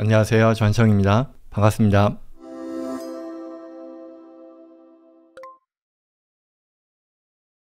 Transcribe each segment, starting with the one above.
안녕하세요. 전성입니다. 반갑습니다.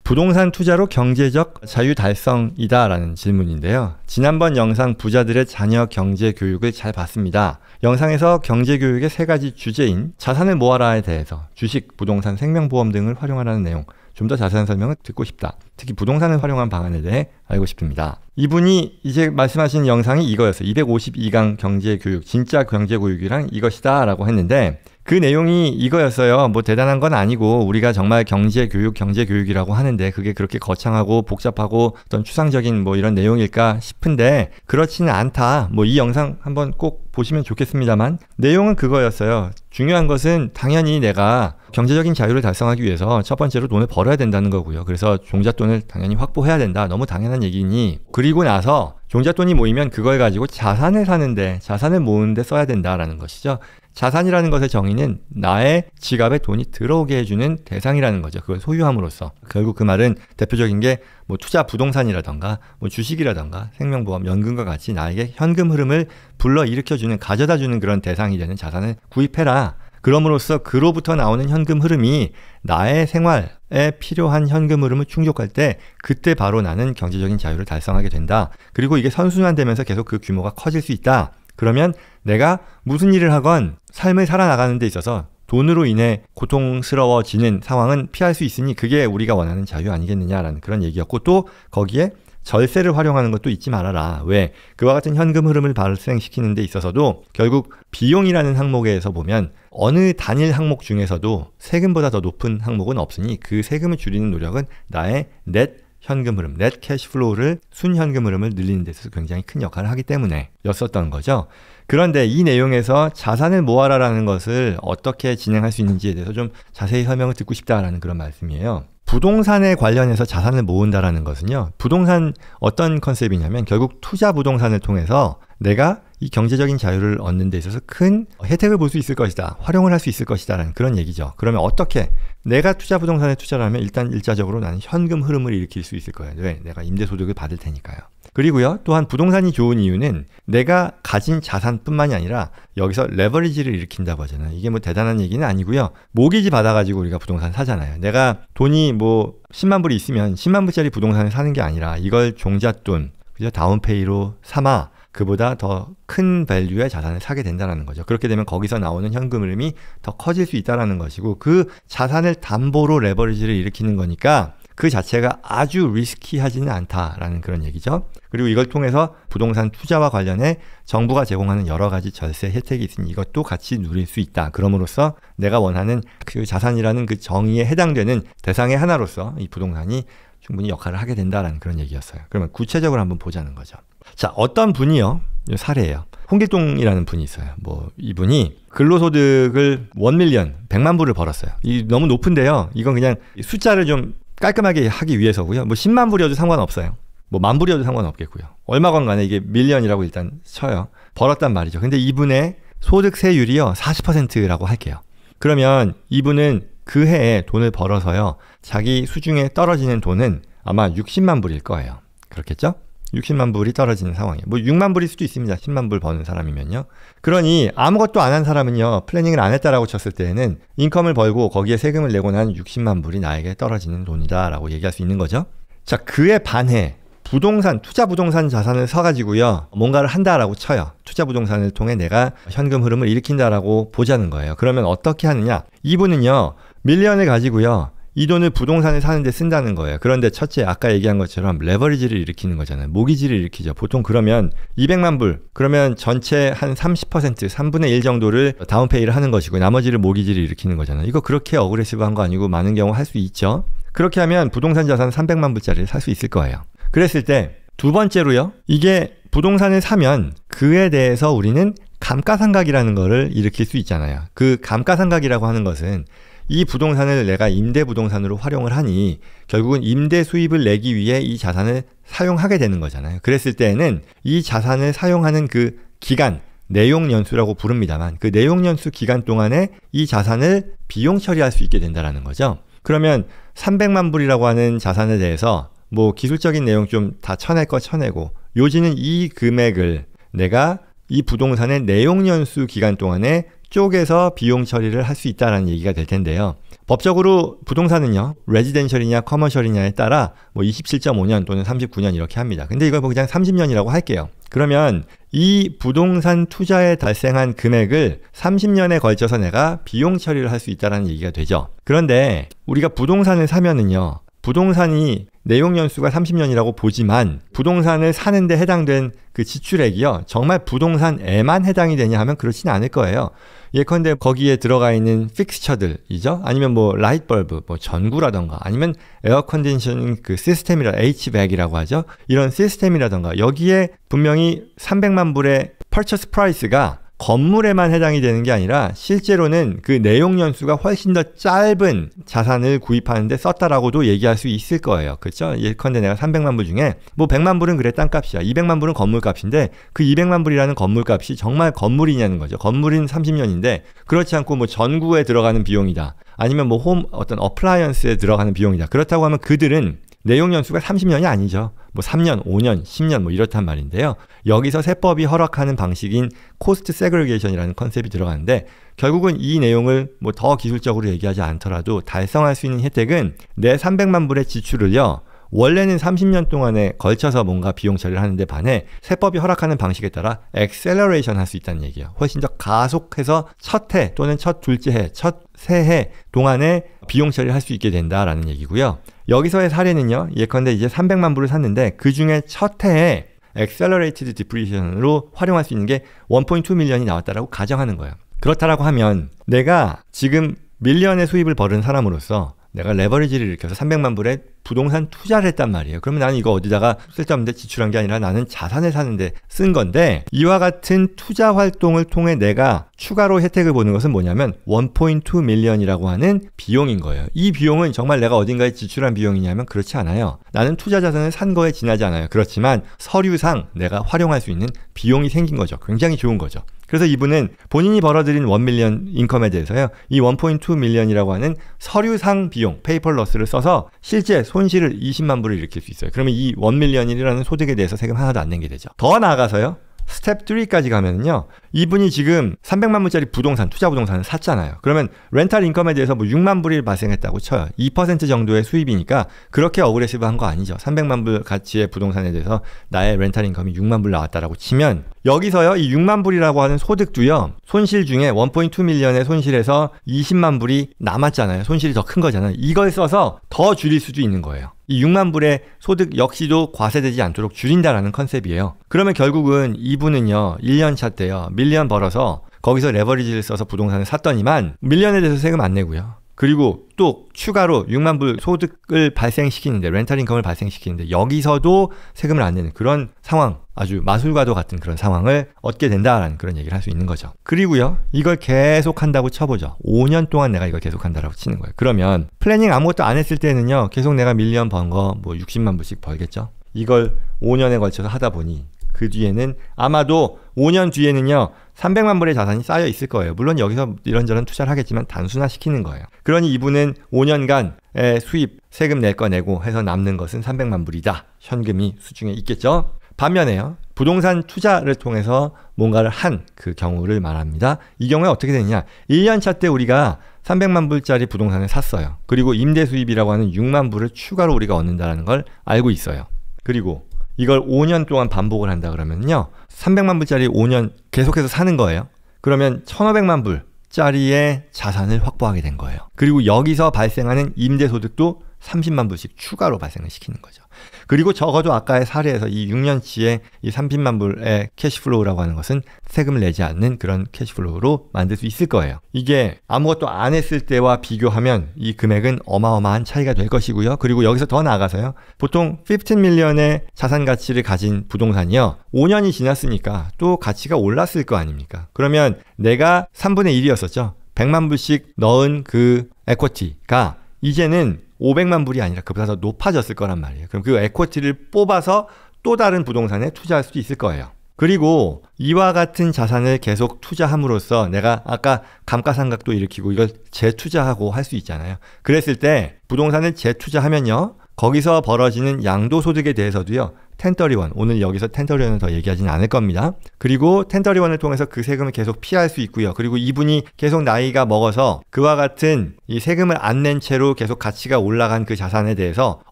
부동산 투자로 경제적 자유 달성이다 라는 질문인데요. 지난번 영상 부자들의 자녀 경제 교육을 잘 봤습니다. 영상에서 경제 교육의 세 가지 주제인 자산을 모아라에 대해서 주식, 부동산, 생명보험 등을 활용하라는 내용, 좀 더 자세한 설명을 듣고 싶다. 특히 부동산을 활용한 방안에 대해 알고 싶습니다. 이분이 이제 말씀하신 영상이 이거였어요. 252강 경제교육, 진짜 경제교육이란 이것이다 라고 했는데 그 내용이 이거였어요. 뭐 대단한 건 아니고 우리가 정말 경제교육이라고 하는데 그게 그렇게 거창하고 복잡하고 어떤 추상적인 뭐 이런 내용일까 싶은데 그렇지는 않다. 뭐 이 영상 한번 꼭 보시면 좋겠습니다만 내용은 그거였어요. 중요한 것은 당연히 내가 경제적인 자유를 달성하기 위해서 첫 번째로 돈을 벌어야 된다는 거고요. 그래서 종잣돈을 당연히 확보해야 된다. 너무 당연한 얘기니 그리고 나서 종잣돈이 모이면 그걸 가지고 자산을 사는데 자산을 모으는데 써야 된다라는 것이죠. 자산이라는 것의 정의는 나의 지갑에 돈이 들어오게 해주는 대상이라는 거죠. 그걸 소유함으로써. 결국 그 말은 대표적인 게 뭐 투자 부동산이라던가 뭐 주식이라던가 생명보험, 연금과 같이 나에게 현금 흐름을 불러일으켜주는, 가져다주는 그런 대상이 되는 자산을 구입해라. 그럼으로써 그로부터 나오는 현금 흐름이 나의 생활에 필요한 현금 흐름을 충족할 때 그때 바로 나는 경제적인 자유를 달성하게 된다. 그리고 이게 선순환되면서 계속 그 규모가 커질 수 있다. 그러면 내가 무슨 일을 하건 삶을 살아나가는 데 있어서 돈으로 인해 고통스러워지는 상황은 피할 수 있으니 그게 우리가 원하는 자유 아니겠느냐라는 그런 얘기였고, 또 거기에 절세를 활용하는 것도 잊지 말아라. 왜? 그와 같은 현금 흐름을 발생시키는 데 있어서도 결국 비용이라는 항목에서 보면 어느 단일 항목 중에서도 세금보다 더 높은 항목은 없으니 그 세금을 줄이는 노력은 나의 넷 현금 흐름, 넷 캐시플로우를 순현금 흐름을 늘리는 데 있어서 굉장히 큰 역할을 하기 때문에 였었던 거죠. 그런데 이 내용에서 자산을 모아라라는 것을 어떻게 진행할 수 있는지에 대해서 좀 자세히 설명을 듣고 싶다라는 그런 말씀이에요. 부동산에 관련해서 자산을 모은다라는 것은요, 부동산 어떤 컨셉이냐면 결국 투자 부동산을 통해서 내가 이 경제적인 자유를 얻는 데 있어서 큰 혜택을 볼 수 있을 것이다, 활용을 할 수 있을 것이다 라는 그런 얘기죠. 그러면 어떻게? 내가 투자 부동산에 투자를 하면 일단 일차적으로 나는 현금 흐름을 일으킬 수 있을 거예요. 왜? 내가 임대소득을 받을 테니까요. 그리고요, 또한 부동산이 좋은 이유는 내가 가진 자산뿐만이 아니라 여기서 레버리지를 일으킨다고 하잖아요. 이게 뭐 대단한 얘기는 아니고요. 모기지 받아가지고 우리가 부동산 사잖아요. 내가 돈이 뭐 10만 불이 있으면 10만 불짜리 부동산을 사는 게 아니라 이걸 종잣돈, 그죠? 다운페이로 삼아 그보다 더 큰 밸류의 자산을 사게 된다는 거죠. 그렇게 되면 거기서 나오는 현금 흐름이 더 커질 수 있다는 것이고, 그 자산을 담보로 레버리지를 일으키는 거니까 그 자체가 아주 리스키하지는 않다라는 그런 얘기죠. 그리고 이걸 통해서 부동산 투자와 관련해 정부가 제공하는 여러 가지 절세 혜택이 있으니 이것도 같이 누릴 수 있다. 그럼으로써 내가 원하는 그 자산이라는 그 정의에 해당되는 대상의 하나로서 이 부동산이 충분히 역할을 하게 된다라는 그런 얘기였어요. 그러면 구체적으로 한번 보자는 거죠. 자, 어떤 분이요, 이 사례예요. 홍길동이라는 분이 있어요. 뭐 이분이 근로소득을 1밀리언, 100만 불을 벌었어요. 이 너무 높은데요. 이건 그냥 숫자를 좀 깔끔하게 하기 위해서고요. 뭐 10만 불이어도 상관없어요. 뭐 만 불이어도 상관없겠고요. 얼마건 간에 이게 밀리언이라고 일단 쳐요. 벌었단 말이죠. 근데 이분의 소득세율이요 40%라고 할게요. 그러면 이분은 그 해에 돈을 벌어서요, 자기 수중에 떨어지는 돈은 아마 60만 불일 거예요. 그렇겠죠? 60만 불이 떨어지는 상황이에요. 뭐 6만 불일 수도 있습니다. 10만 불 버는 사람이면요. 그러니 아무것도 안 한 사람은요, 플래닝을 안 했다라고 쳤을 때에는 인컴을 벌고 거기에 세금을 내고 난 60만 불이 나에게 떨어지는 돈이다 라고 얘기할 수 있는 거죠. 자, 그에 반해 부동산, 투자 부동산 자산을 사가지고요, 뭔가를 한다라고 쳐요. 투자 부동산을 통해 내가 현금 흐름을 일으킨다라고 보자는 거예요. 그러면 어떻게 하느냐? 이분은요, 밀리언을 가지고요, 이 돈을 부동산을 사는데 쓴다는 거예요. 그런데 첫째, 아까 얘기한 것처럼 레버리지를 일으키는 거잖아요. 모기지를 일으키죠. 보통 그러면 200만 불, 그러면 전체 한 30%, 3분의 1 정도를 다운페이를 하는 것이고 나머지를 모기지를 일으키는 거잖아요. 이거 그렇게 어그레시브한 거 아니고 많은 경우 할 수 있죠. 그렇게 하면 부동산 자산 300만 불짜리를 살 수 있을 거예요. 그랬을 때 두 번째로요, 이게 부동산을 사면 그에 대해서 우리는 감가상각이라는 거를 일으킬 수 있잖아요. 그 감가상각이라고 하는 것은 이 부동산을 내가 임대 부동산으로 활용을 하니 결국은 임대 수입을 내기 위해 이 자산을 사용하게 되는 거잖아요. 그랬을 때에는 이 자산을 사용하는 그 기간, 내용연수라고 부릅니다만 그 내용연수 기간 동안에 이 자산을 비용 처리할 수 있게 된다는 거죠. 그러면 300만 불이라고 하는 자산에 대해서 뭐 기술적인 내용 좀 다 쳐낼 거 쳐내고 요지는 이 금액을 내가 이 부동산의 내용연수 기간 동안에 쪼개서 비용 처리를 할 수 있다는 얘기가 될 텐데요. 법적으로 부동산은요, 레지덴셜이냐 커머셜이냐에 따라 뭐 27.5년 또는 39년 이렇게 합니다. 근데 이걸 뭐 그냥 30년이라고 할게요. 그러면 이 부동산 투자에 발생한 금액을 30년에 걸쳐서 내가 비용 처리를 할 수 있다는 얘기가 되죠. 그런데 우리가 부동산을 사면은요, 부동산이 내용연수가 30년이라고 보지만 부동산을 사는데 해당된 그 지출액이요, 정말 부동산에만 해당이 되냐 하면 그렇지는 않을 거예요. 예컨대 거기에 들어가 있는 픽스처들이죠. 아니면 뭐 라이트 벌브, 뭐 전구라던가, 아니면 에어 컨디셔닝 그 시스템이라 HVAC이라고 하죠. 이런 시스템이라던가, 여기에 분명히 300만 불의 퍼처스 프라이스가 건물에만 해당이 되는 게 아니라 실제로는 그 내용 연수가 훨씬 더 짧은 자산을 구입하는데 썼다라고도 얘기할 수 있을 거예요. 그렇죠? 예컨대 내가 300만 불 중에 뭐 100만 불은 그래 땅값이야. 200만 불은 건물값인데 그 200만 불이라는 건물값이 정말 건물이냐는 거죠. 건물인 30년인데 그렇지 않고 뭐 전구에 들어가는 비용이다. 아니면 뭐 홈 어떤 어플라이언스에 들어가는 비용이다. 그렇다고 하면 그들은 내용 연수가 30년이 아니죠. 뭐 3년, 5년, 10년 뭐 이렇단 말인데요. 여기서 세법이 허락하는 방식인 코스트 세그리게이션이라는 컨셉이 들어가는데, 결국은 이 내용을 뭐 더 기술적으로 얘기하지 않더라도 달성할 수 있는 혜택은 내 300만 불의 지출을요, 원래는 30년 동안에 걸쳐서 뭔가 비용 처리를 하는데 반해 세법이 허락하는 방식에 따라 엑셀러레이션 할 수 있다는 얘기예요. 훨씬 더 가속해서 첫 해 또는 첫 둘째 해, 첫 세 해 동안에 비용 처리를 할 수 있게 된다라는 얘기고요. 여기서의 사례는요, 예컨대 이제 300만 불을 샀는데 그 중에 첫 해에 Accelerated Depreciation으로 활용할 수 있는 게 1.2 밀리언이 나왔다라고 가정하는 거예요. 그렇다라고 하면 내가 지금 밀리언의 수입을 벌은 사람으로서 내가 레버리지를 일으켜서 300만 불에 부동산 투자를 했단 말이에요. 그러면 나는 이거 어디다가 쓸데없는데 지출한 게 아니라 나는 자산을 사는데 쓴 건데, 이와 같은 투자 활동을 통해 내가 추가로 혜택을 보는 것은 뭐냐면 1.2 밀리언이라고 하는 비용인 거예요. 이 비용은 정말 내가 어딘가에 지출한 비용이냐면 그렇지 않아요. 나는 투자 자산을 산 거에 지나지 않아요. 그렇지만 서류상 내가 활용할 수 있는 비용이 생긴 거죠. 굉장히 좋은 거죠. 그래서 이분은 본인이 벌어들인 1 밀리언 인컴에 대해서요, 이 1.2 밀리언이라고 하는 서류상 비용, 페이퍼러스를 써서 실제 손실을 20만 불을 일으킬 수 있어요. 그러면 이 1 밀리언이라는 소득에 대해서 세금 하나도 안 내게 되죠. 더 나아가서요, 스텝 3까지 가면은요, 이분이 지금 300만 불짜리 부동산, 투자 부동산을 샀잖아요. 그러면 렌탈 인컴에 대해서 뭐 6만 불이 발생했다고 쳐요. 2% 정도의 수입이니까 그렇게 어그레시브한 거 아니죠. 300만 불 가치의 부동산에 대해서 나의 렌탈 인컴이 6만 불 나왔다라고 치면, 여기서요, 이 6만 불이라고 하는 소득도요, 손실 중에 1.2 밀리언의 손실에서 20만 불이 남았잖아요. 손실이 더 큰 거잖아요. 이걸 써서 더 줄일 수도 있는 거예요. 이 6만 불의 소득 역시도 과세되지 않도록 줄인다라는 컨셉이에요. 그러면 결국은 이분은요, 1년 차 때요, 밀리언 벌어서 거기서 레버리지를 써서 부동산을 샀더니만 밀리언에 대해서 세금 안 내고요. 그리고 또 추가로 6만 불 소득을 발생시키는데, 렌탈 인컴을 발생시키는데 여기서도 세금을 안 내는 그런 상황, 아주 마술과도 같은 그런 상황을 얻게 된다라는 그런 얘기를 할 수 있는 거죠. 그리고요, 이걸 계속 한다고 쳐보죠. 5년 동안 내가 이걸 계속 한다라고 치는 거예요. 그러면 플래닝 아무것도 안 했을 때는요, 계속 내가 밀리언 번 거 뭐 60만 불씩 벌겠죠. 이걸 5년에 걸쳐서 하다 보니 그 뒤에는 아마도 5년 뒤에는요, 300만 불의 자산이 쌓여 있을 거예요. 물론 여기서 이런저런 투자를 하겠지만 단순화시키는 거예요. 그러니 이분은 5년간의 수입, 세금 낼 거 내고 해서 남는 것은 300만 불이다. 현금이 수중에 있겠죠. 반면에요, 부동산 투자를 통해서 뭔가를 한 그 경우를 말합니다. 이 경우에 어떻게 되느냐, 1년 차 때 우리가 300만 불짜리 부동산을 샀어요. 그리고 임대 수입이라고 하는 6만 불을 추가로 우리가 얻는다는 걸 알고 있어요. 그리고 이걸 5년 동안 반복을 한다 그러면요, 300만 불짜리 5년 계속해서 사는 거예요. 그러면 1,500만 불짜리의 자산을 확보하게 된 거예요. 그리고 여기서 발생하는 임대소득도 30만 불씩 추가로 발생을 시키는 거죠. 그리고 적어도 아까의 사례에서 이 6년치의 이 30만 불의 캐시플로우라고 하는 것은 세금을 내지 않는 그런 캐시플로우로 만들 수 있을 거예요. 이게 아무것도 안 했을 때와 비교하면 이 금액은 어마어마한 차이가 될 것이고요. 그리고 여기서 더 나아가서요, 보통 15 밀리언의 자산 가치를 가진 부동산이요, 5년이 지났으니까 또 가치가 올랐을 거 아닙니까? 그러면 내가 3분의 1이었었죠. 100만 불씩 넣은 그 에쿼티가 이제는 500만 불이 아니라 그보다 더 높아졌을 거란 말이에요. 그럼 그 에쿼티를 뽑아서 또 다른 부동산에 투자할 수도 있을 거예요. 그리고 이와 같은 자산을 계속 투자함으로써 내가 아까 감가상각도 일으키고 이걸 재투자하고 할 수 있잖아요. 그랬을 때 부동산을 재투자하면요, 거기서 벌어지는 양도소득에 대해서도요. 1031, 오늘 여기서 1031을 더 얘기하지는 않을 겁니다. 그리고 1031을 통해서 그 세금을 계속 피할 수 있고요. 그리고 이분이 계속 나이가 먹어서 그와 같은 이 세금을 안 낸 채로 계속 가치가 올라간 그 자산에 대해서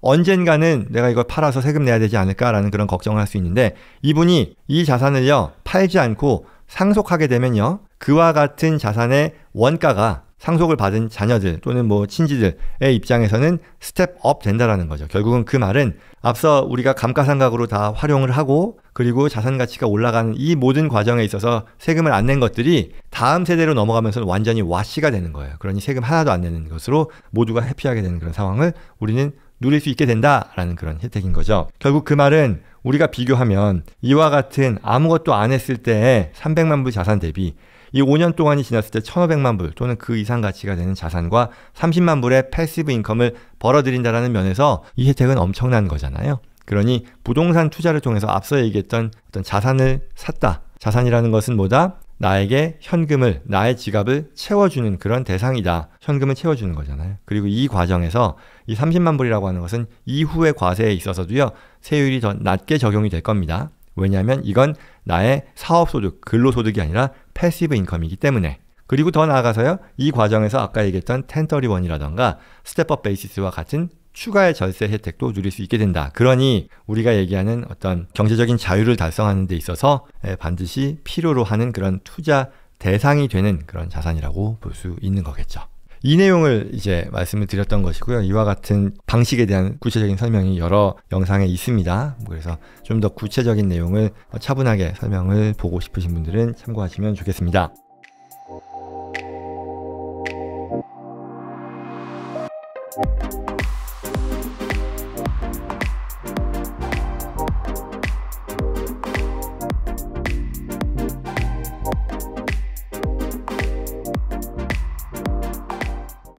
언젠가는 내가 이걸 팔아서 세금 내야 되지 않을까라는 그런 걱정을 할 수 있는데, 이분이 이 자산을요 팔지 않고 상속하게 되면요, 그와 같은 자산의 원가가 상속을 받은 자녀들 또는 뭐 친지들의 입장에서는 스텝업 된다라는 거죠. 결국은 그 말은 앞서 우리가 감가상각으로 다 활용을 하고 그리고 자산 가치가 올라가는 이 모든 과정에 있어서 세금을 안 낸 것들이 다음 세대로 넘어가면서 완전히 와시가 되는 거예요. 그러니 세금 하나도 안 내는 것으로 모두가 해피하게 되는 그런 상황을 우리는 누릴 수 있게 된다라는 그런 혜택인 거죠. 결국 그 말은 우리가 비교하면 이와 같은 아무것도 안 했을 때의 300만 불 자산 대비 이 5년 동안이 지났을 때 1,500만 불 또는 그 이상 가치가 되는 자산과 30만 불의 패시브 인컴을 벌어들인다는 면에서 이 혜택은 엄청난 거잖아요. 그러니 부동산 투자를 통해서 앞서 얘기했던 어떤 자산을 샀다. 자산이라는 것은 뭐다? 나에게 현금을, 나의 지갑을 채워주는 그런 대상이다. 현금을 채워주는 거잖아요. 그리고 이 과정에서 이 30만 불이라고 하는 것은 이후의 과세에 있어서도요, 세율이 더 낮게 적용이 될 겁니다. 왜냐하면 이건 나의 사업소득, 근로소득이 아니라 패시브 인컴이기 때문에. 그리고 더 나아가서요, 이 과정에서 아까 얘기했던 1031이라던가 스텝업 베이시스와 같은 추가의 절세 혜택도 누릴 수 있게 된다. 그러니 우리가 얘기하는 어떤 경제적인 자유를 달성하는 데 있어서 반드시 필요로 하는 그런 투자 대상이 되는 그런 자산이라고 볼 수 있는 거겠죠. 이 내용을 이제 말씀을 드렸던 것이고요. 이와 같은 방식에 대한 구체적인 설명이 여러 영상에 있습니다. 그래서 좀 더 구체적인 내용을 차분하게 설명을 보고 싶으신 분들은 참고하시면 좋겠습니다.